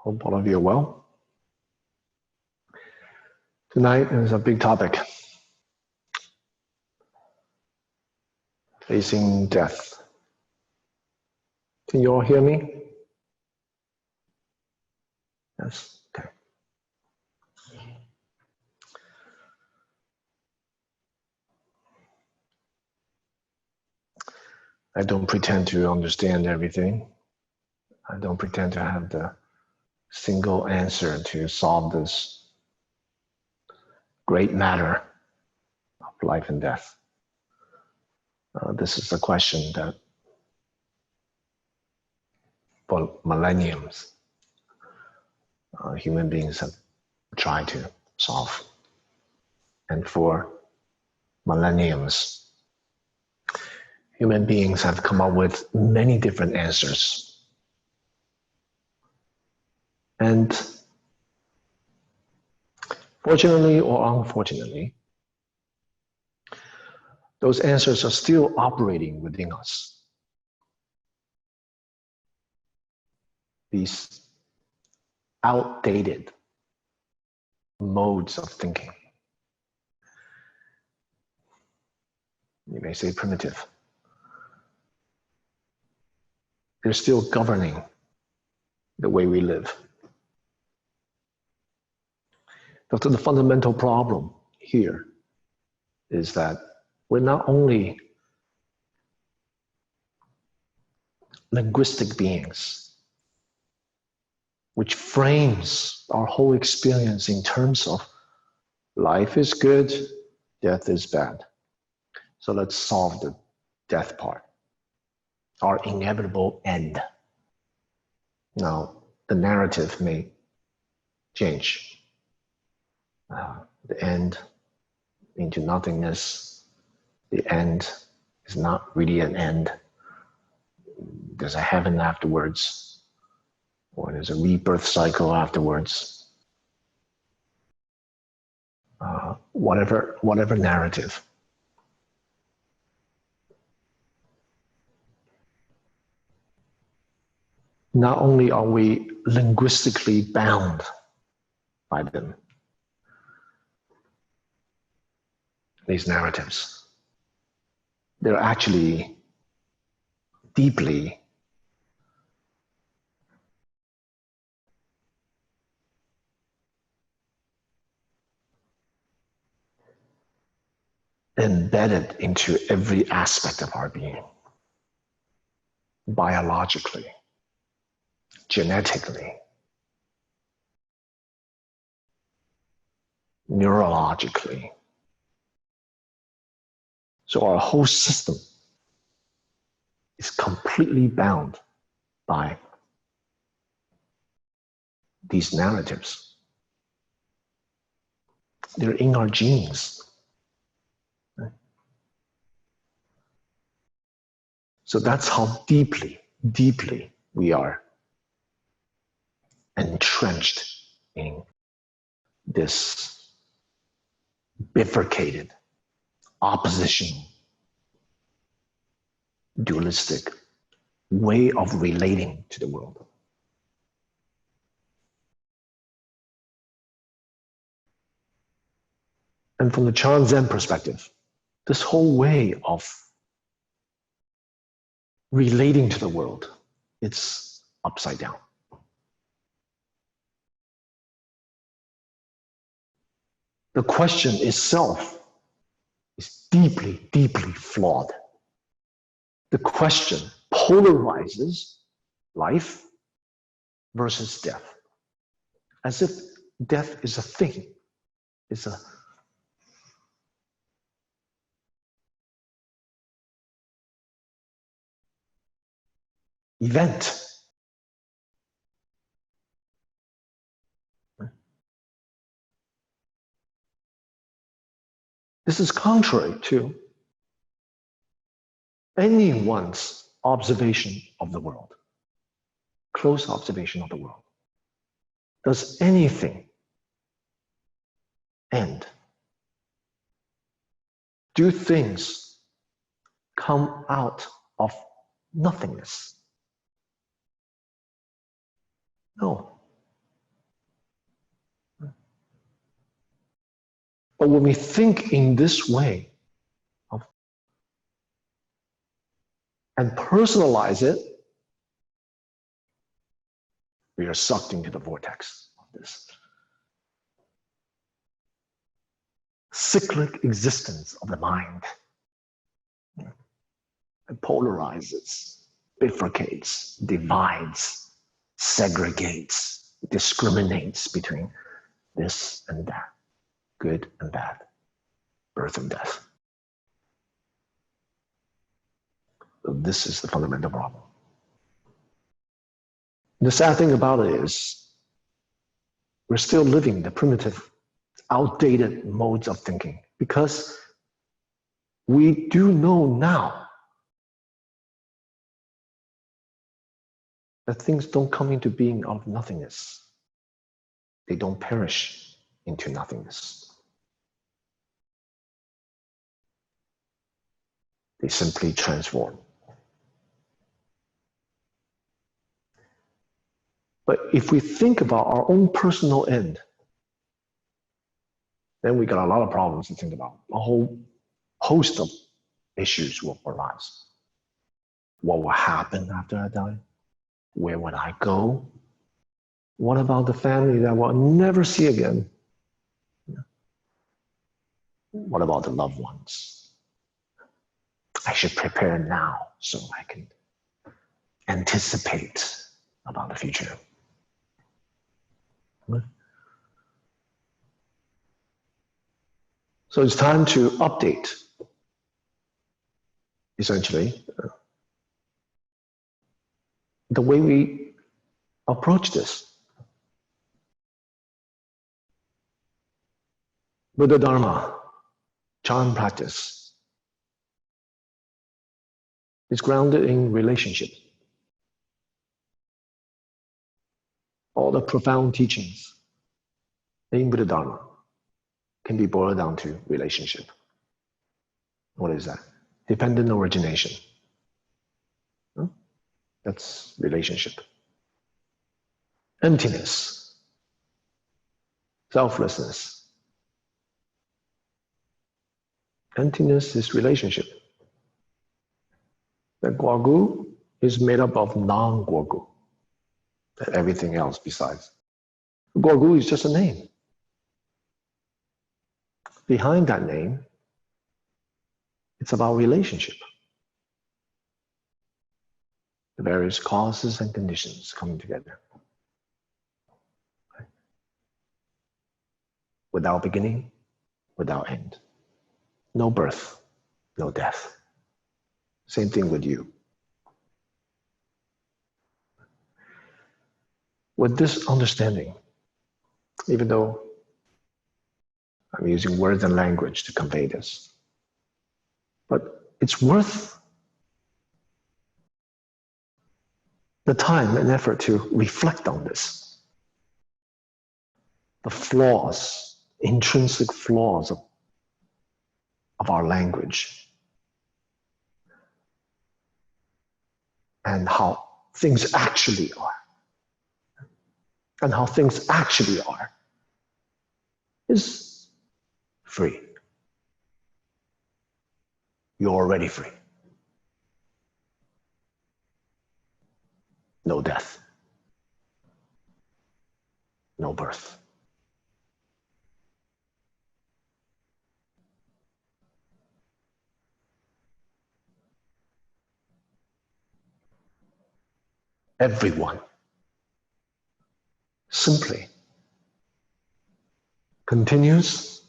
Hope all of you are well. Tonight is a big topic. Facing death. Can you all hear me? Yes, okay. I don't pretend to understand everything. I don't pretend to have the single answer to solve this great matter of life and death. This is a question that for millenniums, human beings have tried to solve. And for millenniums, human beings have come up with many different answers. And fortunately or unfortunately, those answers are still operating within us. These outdated modes of thinking. You may say primitive. They're still governing the way we live. But the fundamental problem here is that we're not only linguistic beings, which frames our whole experience in terms of life is good, death is bad. So let's solve the death part, our inevitable end. Now, the narrative may change. The end into nothingness. The end is not really an end. There's a heaven afterwards, or there's a rebirth cycle afterwards. Whatever narrative. Not only are we linguistically bound by them, these narratives, they're actually deeply embedded into every aspect of our being, biologically, genetically, neurologically. So our whole system is completely bound by these narratives. They're in our genes. So that's how deeply we are entrenched in this bifurcated, oppositional, dualistic way of relating to the world. And from the Chan Zen perspective, this whole way of relating to the world, it's upside down. The question itself is deeply flawed. The question polarizes life versus death, as if death is a thing, it's a event. This is contrary to anyone's observation of the world, close observation of the world. Does anything end? Do things come out of nothingness? No. But when we think in this way and personalize it, we are sucked into the vortex of this cyclic existence of the mind. It polarizes, bifurcates, divides, segregates, discriminates between this and that, good and bad, birth and death. So this is the fundamental problem. The sad thing about it is we're still living the primitive, outdated modes of thinking because we do know now that things don't come into being out of nothingness. They don't perish into nothingness. They simply transform. But if we think about our own personal end, then we got a lot of problems to think about. A whole host of issues will arise. What will happen after I die? Where would I go? What about the family that I will never see again? What about the loved ones? I should prepare now so I can anticipate about the future. So it's time to update, essentially, the way we approach this. Buddha Dharma, Chan practice, is grounded in relationship. All the profound teachings in Buddha Dharma can be boiled down to relationship. What is that? Dependent origination. That's relationship. Emptiness, selflessness. Emptiness is relationship. The Guogu is made up of non-Guogu, everything else besides. Guogu is just a name. Behind that name, it's about relationship. The various causes and conditions coming together. Without beginning, without end. No birth, no death. Same thing with you. With this understanding, even though I'm using words and language to convey this, but it's worth the time and effort to reflect on this. The flaws, intrinsic flaws of our language, and how things actually are. And how things actually are is free. You're already free. No death. No birth. Everyone simply continues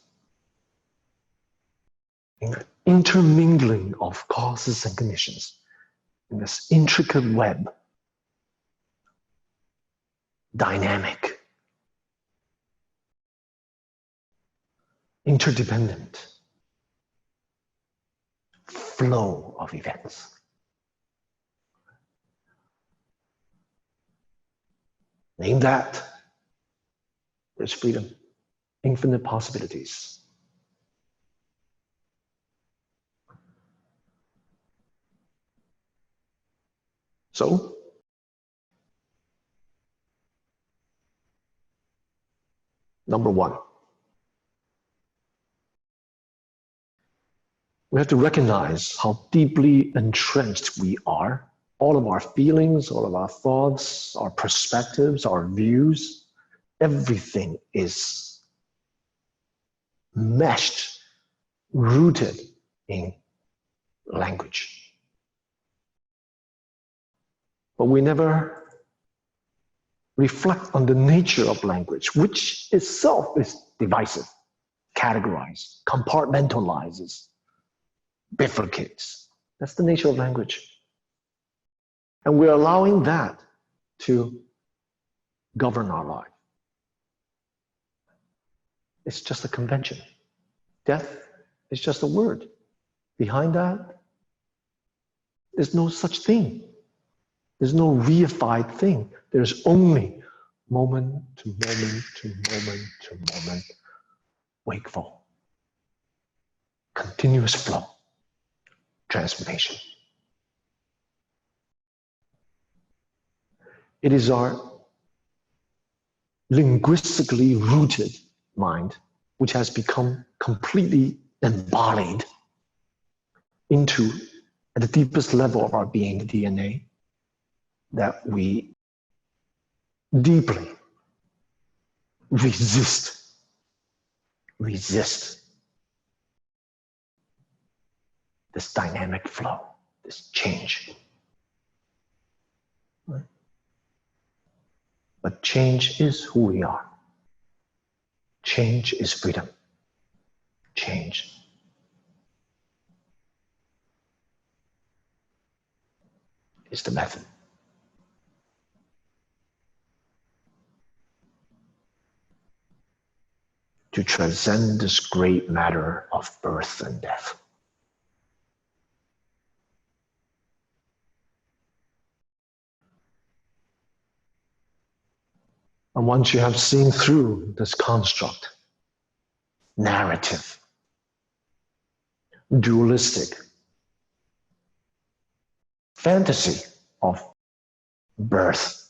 in the intermingling of causes and conditions in this intricate web, dynamic, interdependent flow of events. Name that. There's freedom, infinite possibilities. So, number one, We have to recognize how deeply entrenched we are. All of our feelings, all of our thoughts, our perspectives, our views, everything is meshed, rooted in language. But we never reflect on the nature of language, which itself is divisive, categorized, compartmentalizes, bifurcates. That's the nature of language. And we're allowing that to govern our life. It's just a convention. Death is just a word. Behind that, there's no such thing. There's no reified thing. There's only moment to moment to moment to moment, wakeful, continuous flow, transformation. It is our linguistically rooted mind which has become completely embodied into, at the deepest level of our being, the DNA, that we deeply resist this dynamic flow, this change. Right? But change is who we are. Change is freedom. Change is the method. To transcend this great matter of birth and death. And once you have seen through this construct, narrative, dualistic, fantasy of birth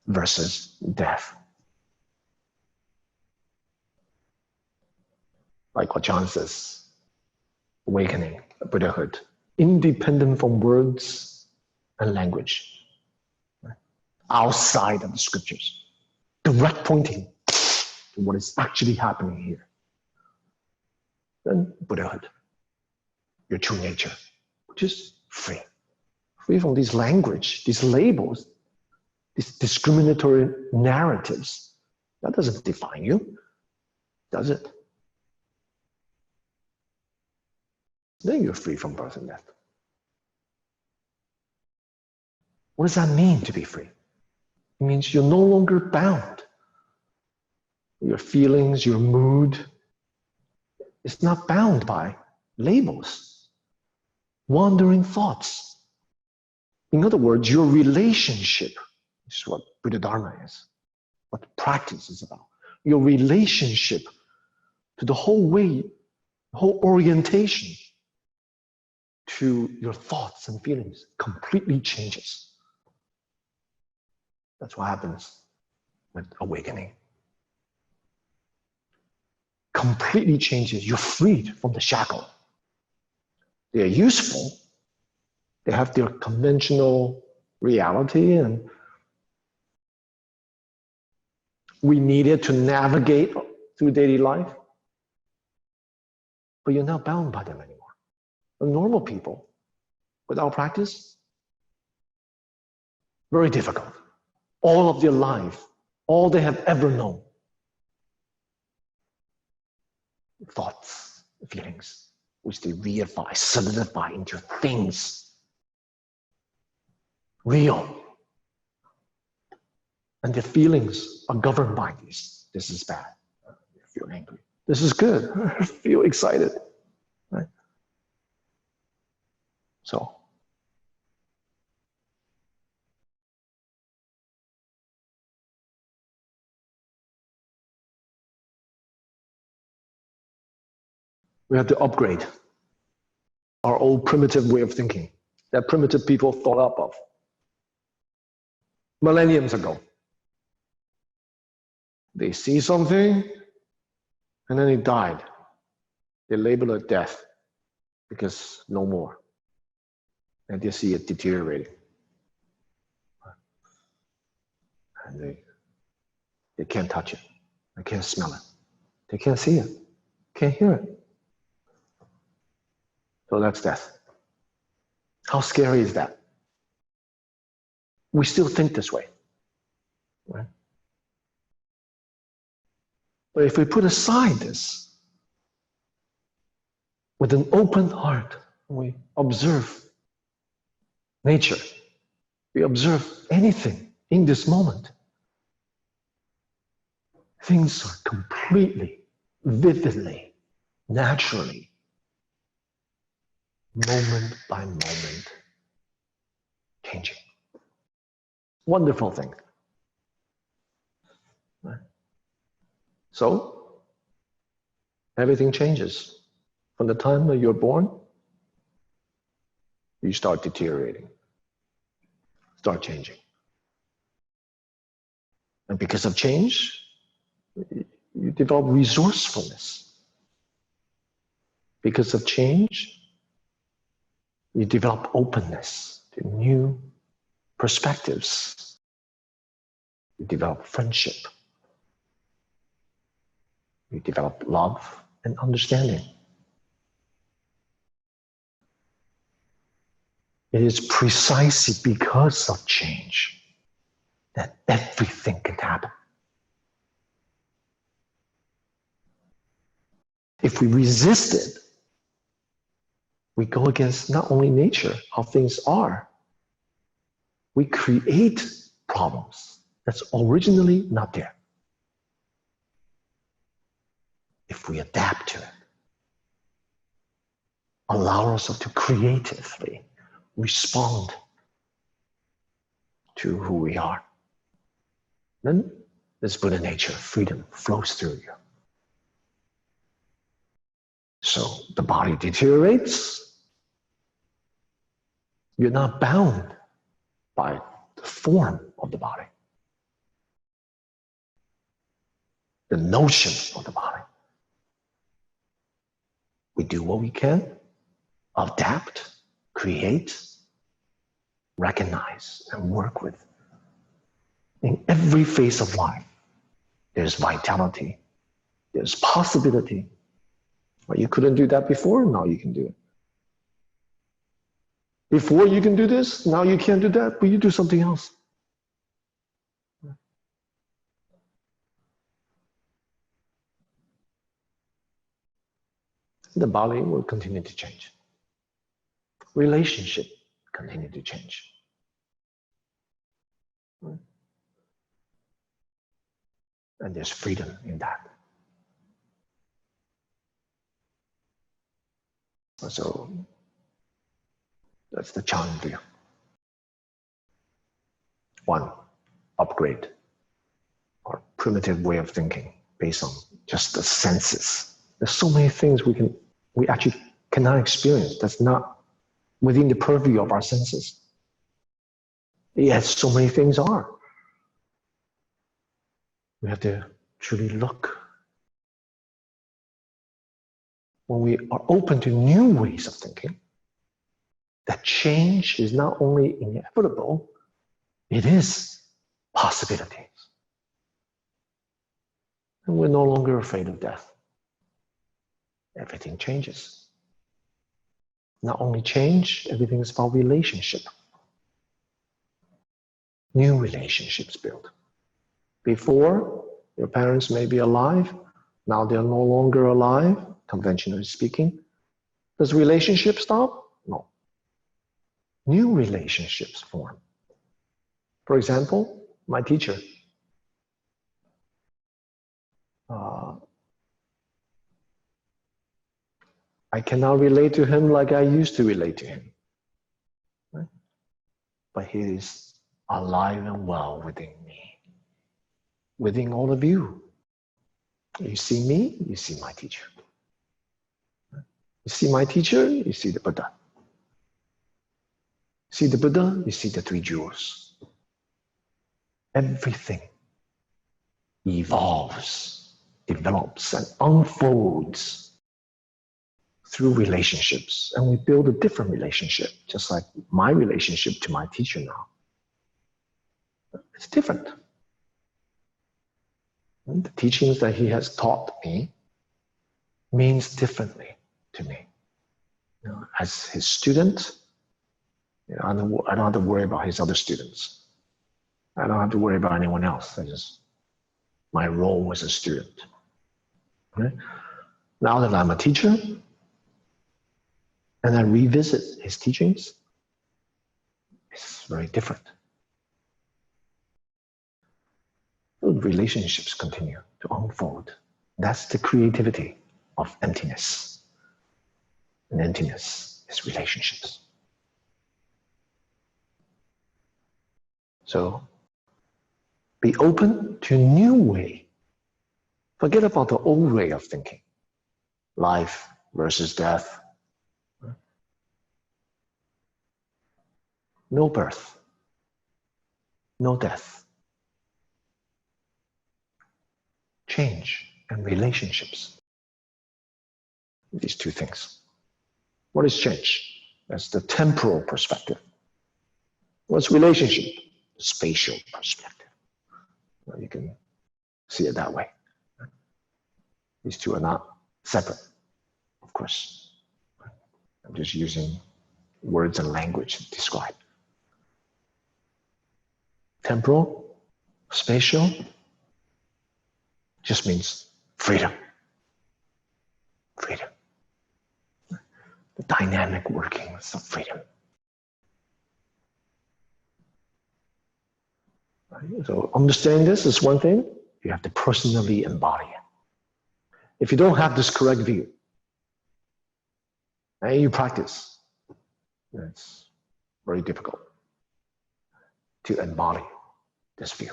versus death, like what John says, awakening, Buddhahood, independent from words and language, right? Outside of the scriptures, direct pointing to what is actually happening here. Then Buddhahood, your true nature, which is free. Free from these language, these labels, these discriminatory narratives. That doesn't define you, does it? Then you're free from birth and death. What does that mean to be free? It means you're no longer bound. Your feelings, your mood, it's not bound by labels, wandering thoughts. In other words, your relationship, this is what Buddha Dharma is, what practice is about. Your relationship to the whole way, the whole orientation to your thoughts and feelings completely changes. That's what happens with awakening. Completely changes. You're freed from the shackle. They are useful. They have their conventional reality, and we need it to navigate through daily life. But you're not bound by them anymore. The normal people, without practice, very difficult. All of their life, all they have ever known, thoughts, feelings, which they reify, solidify into things, real. And their feelings are governed by these. This is bad. I feel angry. This is good. I feel excited. Right? So, we have to upgrade our old primitive way of thinking that primitive people thought up of millenniums ago. They see something and then it died. They label it death. because no more. And they see it deteriorating. And they can't touch it. They can't smell it. They can't see it. Can't hear it. So that's death. How scary is that? We still think this way, right? But if we put aside this with an open heart, we observe nature, we observe anything in this moment, things are completely, vividly, naturally, moment by moment, changing. Wonderful thing. Right? So, everything changes. From the time that you're born, you start deteriorating, start changing. And because of change, you develop resourcefulness. Because of change, you develop openness to new perspectives. You develop friendship. You develop love and understanding. It is precisely because of change that everything can happen. If we resist it, we go against not only nature, how things are, we create problems that's originally not there. If we adapt to it, allow ourselves to creatively respond to who we are, then this Buddha nature, freedom, flows through you. So the body deteriorates. You're not bound by the form of the body, the notion of the body. We do what we can, adapt, create, recognize, and work with. In every phase of life, there's vitality, there's possibility. Well, you couldn't do that before, now you can do it. Before you can do this, now you can't do that, but you do something else. The body will continue to change. Relationship continue to change. And there's freedom in that. So that's the challenge here. One, upgrade our primitive way of thinking based on just the senses. There's so many things we actually cannot experience that's not within the purview of our senses. Yet so many things are. We have to truly look. When we are open to new ways of thinking, that change is not only inevitable, it is possibilities. And we're no longer afraid of death. Everything changes. Not only change, everything is about relationship. New relationships built. Before, your parents may be alive, now they're no longer alive, conventionally speaking. Does relationship stop? No. New relationships form. For example, my teacher. I cannot relate to him like I used to relate to him. Right? But he is alive and well within me, within all of you. You see me, you see my teacher. You see my teacher, you see the Buddha. See the Buddha, you see the three jewels. Everything evolves, develops, and unfolds through relationships, and we build a different relationship, just like my relationship to my teacher now. It's different. And the teachings that he has taught me means differently to me. You know, as his student, you know, I don't have to worry about his other students. I don't have to worry about anyone else. I just, my role as a student. Okay? Now that I'm a teacher, and I revisit his teachings, it's very different. So relationships continue to unfold. That's the creativity of emptiness. And emptiness is relationships. So be open to a new way. Forget about the old way of thinking. Life versus death. No birth. No death. Change and relationships. These two things. What is change? That's the temporal perspective. What's relationship? The spatial perspective. Well, you can see it that way. These two are not separate, of course. I'm just using words and language to describe. Temporal, spatial, just means freedom. Freedom. The dynamic workings of freedom. So understanding this is one thing. You have to personally embody it. If you don't have this correct view, and you practice, it's very difficult to embody this view.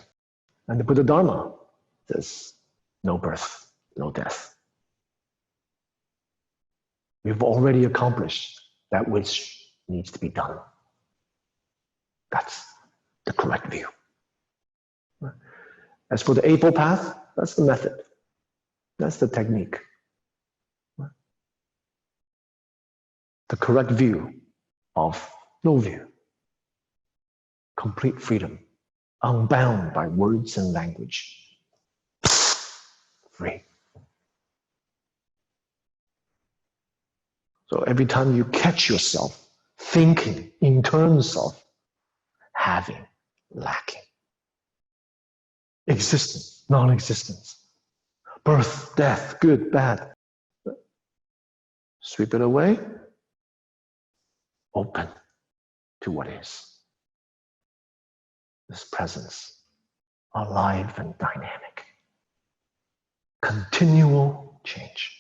And the Buddha Dharma says, no birth, no death. We've already accomplished that which needs to be done. That's the correct view. As for the Eightfold Path, that's the method. That's the technique. The correct view of no view. Complete freedom, unbound by words and language. Free. So every time you catch yourself thinking in terms of having, lacking, existence, non-existence, birth, death, good, bad, sweep it away, open to what is. This presence, alive and dynamic, continual change,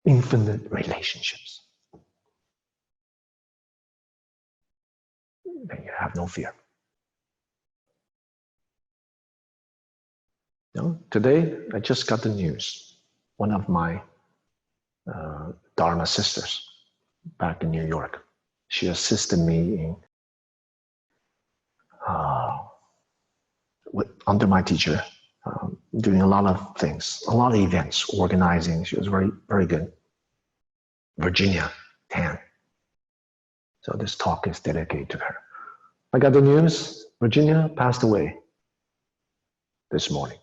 infinite relationships. Then you have no fear. You know, today, I just got the news. One of my Dharma sisters back in New York, she assisted me in under my teacher, doing a lot of things, a lot of events, organizing. She was very, very good. Virginia Tan. So this talk is dedicated to her. I got the news, Virginia passed away this morning.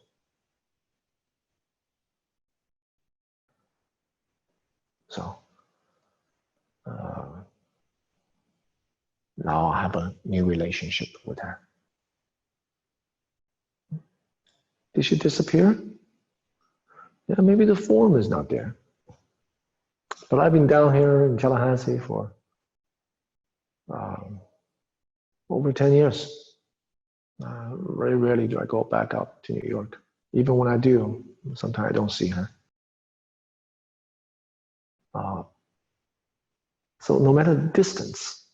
So now I have a new relationship with her. Did she disappear? Yeah, maybe the form is not there. But I've been down here in Tallahassee for over 10 years. Very rarely do I go back up to New York. Even when I do, sometimes I don't see her. So no matter the distance,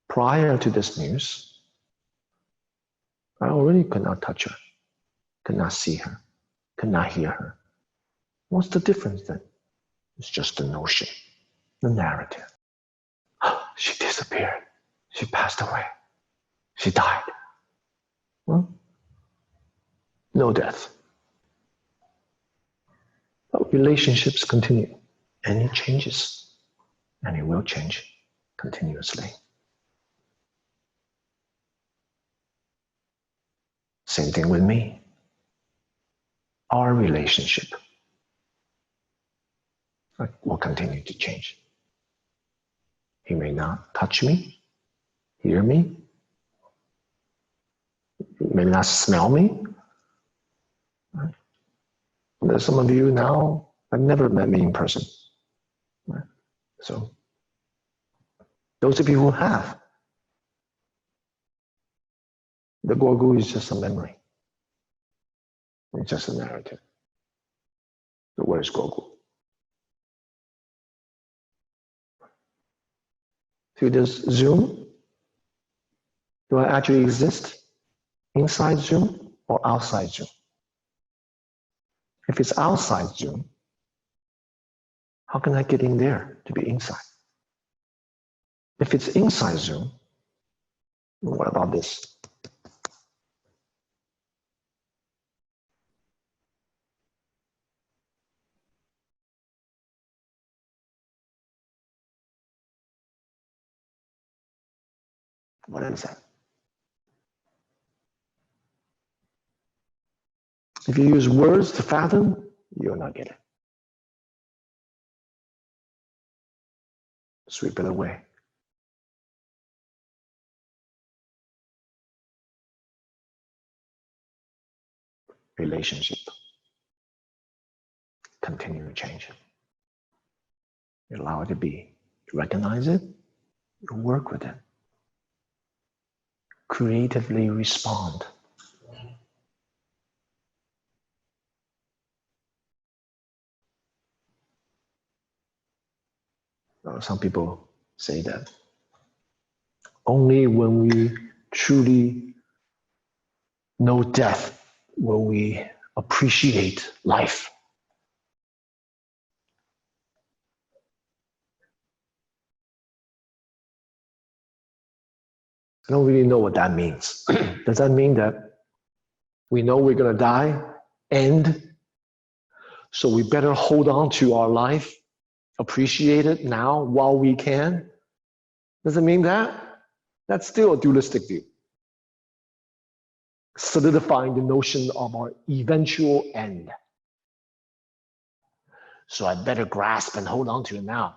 prior to this news, I already could not touch her, could not see her, could not hear her. What's the difference then? It's just the notion, the narrative. She disappeared. She passed away. She died. Well, no death. But relationships continue, and it changes, and it will change continuously. Same thing with me. Our relationship will continue to change. He may not touch me, hear me, maybe not smell me. Right? There's some of you now have never met me in person. Right? So those of you who have, the Guogu is just a memory. It's just a narrative. So where's Guogu? Through this Zoom, do I actually exist inside Zoom or outside Zoom? If it's outside Zoom, how can I get in there to be inside? If it's inside Zoom, what about this? What is that? If you use words to fathom, you'll not get it. Sweep it away. Relationship. Continue to change. You allow it to be. You recognize it. You work with it. Creatively respond. Some people say that only when we truly know death will we appreciate life. I don't really know what that means. Does that mean that we know we're going to die, end, so we better hold on to our life, appreciate it now while we can? Does it mean that? That's still a dualistic view. Solidifying the notion of our eventual end. So I better grasp and hold on to it now.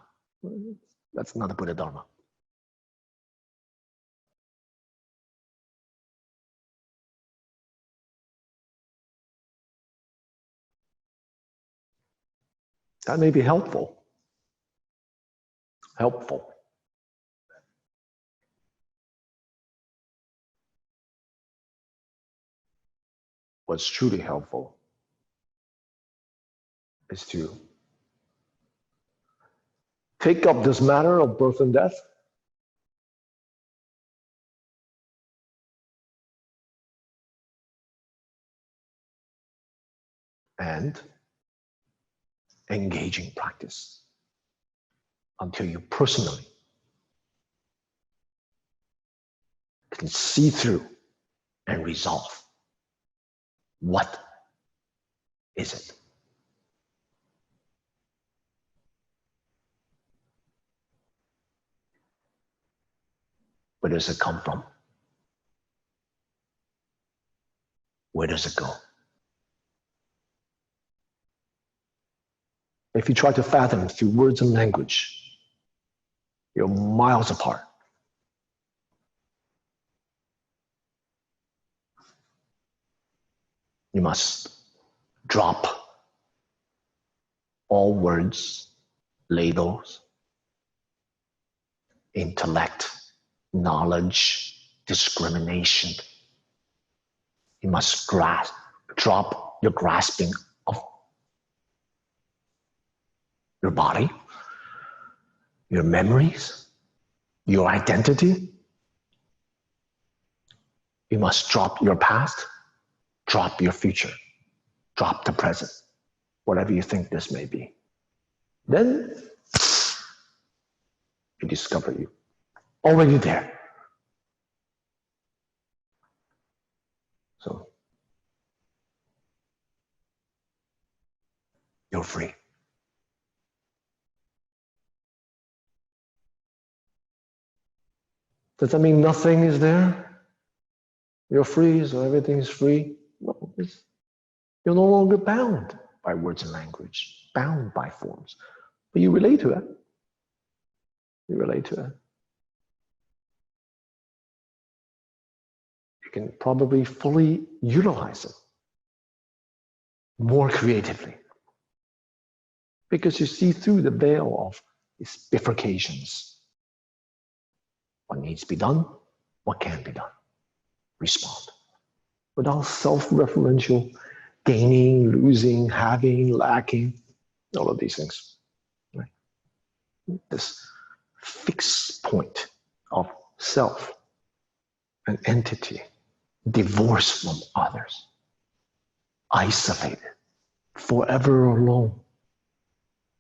That's not the Buddha Dharma. That may be helpful. What's truly helpful is to take up this matter of birth and death and engage in practice until you personally can see through and resolve. What is it? Where does it come from? Where does it go? If you try to fathom through words and language, you're miles apart. You must drop all words, labels, intellect, knowledge, discrimination. You must drop your grasping of your body, your memories, your identity. You must drop your past, drop your future, drop the present, whatever you think this may be. Then you discover you already there. So you're you're free. Does that mean nothing is there? You're free, so everything is free? No, you're no longer bound by words and language, bound by forms. But you relate to it. You relate to it. You can probably fully utilize it more creatively because you see through the veil of its bifurcations. What needs to be done? What can be done? Respond. Without self-referential gaining, losing, having, lacking, all of these things. Right? This fixed point of self, an entity, divorced from others, isolated, forever alone.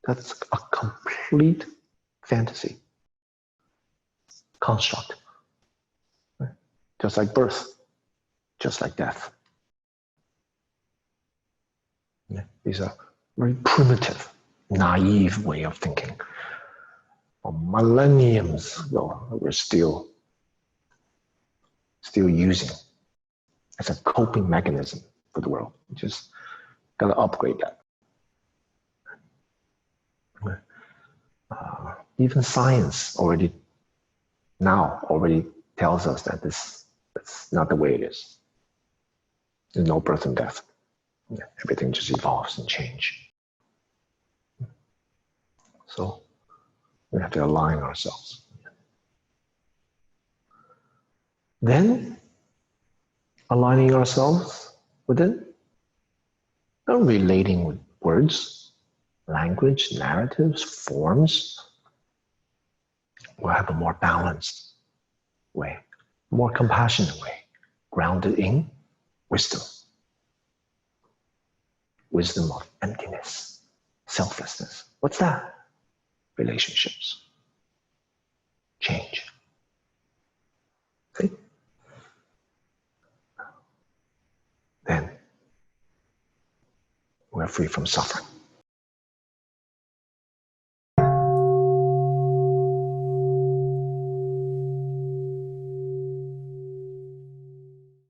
That's a complete fantasy construct. Right? Just like birth, just like death. Yeah. These are very primitive, naive way of thinking. For millenniums ago, we're still using as a coping mechanism for the world. Just gotta upgrade that. Even science already tells us that that's not the way it is. There's no birth and death. Everything just evolves and changes. So we have to align ourselves. Then aligning ourselves within, not relating with words, language, narratives, forms. We'll have a more balanced way, more compassionate way, grounded in wisdom. Wisdom of emptiness, selflessness. What's that? Relationships. Change. See? Then we're free from suffering.